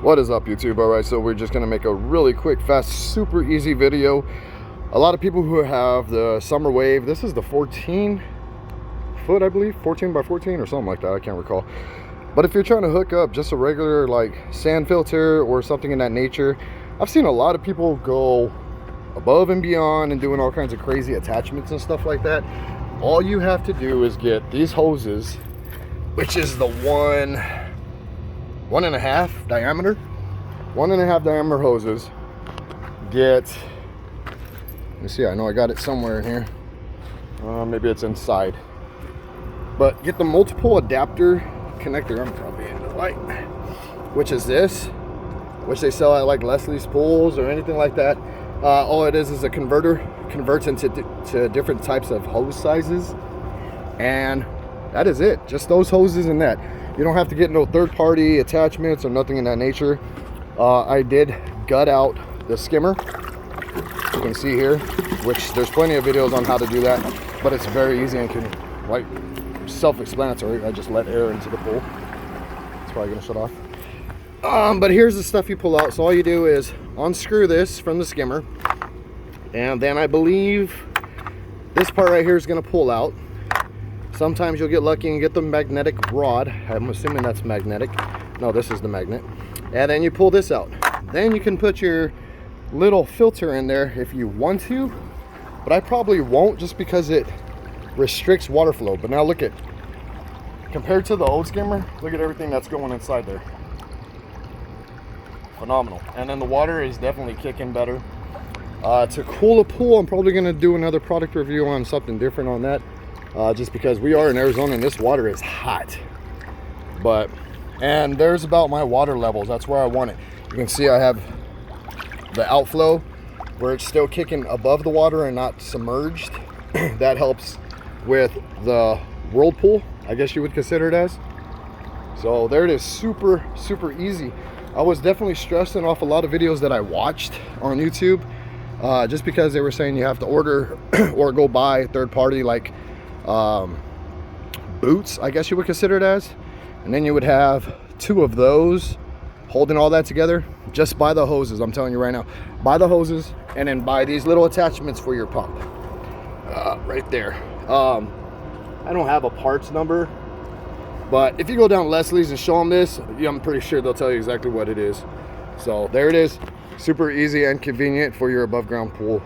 What is up, YouTube? All right, so we're just gonna make a really quick, fast, super easy video. A lot of people who have the summer wave, this is the 14 foot, I believe, 14 by 14 or something like that, I can't recall. But if you're trying to hook up just a regular like sand filter or something in that nature, I've seen a lot of people go above and beyond and doing all kinds of crazy attachments and stuff like that. All you have to do is get these hoses, which is the 1.5 diameter, 1.5 diameter hoses. Get, let me see, I know I got it somewhere in here. Maybe it's inside. But get the multiple adapter connector, I'm probably in the light, which is this, which they sell at like Leslie's Pools or anything like that. All it is a converter, converts into different types of hose sizes, and that is it. Just those hoses and that. You don't have to get no third-party attachments or nothing in that nature. I did gut out the skimmer, you can see here, which there's plenty of videos on how to do that, but it's very easy and can, like, self-explanatory. I just let air into the pool. It's probably gonna shut off. But here's the stuff you pull out. So all you do is unscrew this from the skimmer, and then I believe this part right here is gonna pull out. Sometimes you'll get lucky and get the magnetic rod. I'm assuming that's magnetic. No, this is the magnet. And then you pull this out. Then you can put your little filter in there if you want to, but I probably won't, just because it restricts water flow. But now look at, compared to the old skimmer, look at everything that's going inside there. Phenomenal. And then the water is definitely kicking better. To cool a pool, I'm probably gonna do another product review on something different on that. Just because we are in Arizona and this water is hot. And there's about my water levels. That's where I want it. You can see I have the outflow where it's still kicking above the water and not submerged. That helps with the whirlpool, I guess you would consider it as. So there it is, super, super easy. I was definitely stressing off a lot of videos that I watched on YouTube, just because they were saying you have to order or go buy third party, like boots, I guess you would consider it as, and then you would have 2 of those holding all that together. Just buy the hoses, I'm telling you right now, buy the hoses, and then buy these little attachments for your pump right there. I don't have a parts number, but if you go down Leslie's and show them this, I'm pretty sure they'll tell you exactly what it is. So there it is, super easy and convenient for your above ground pool.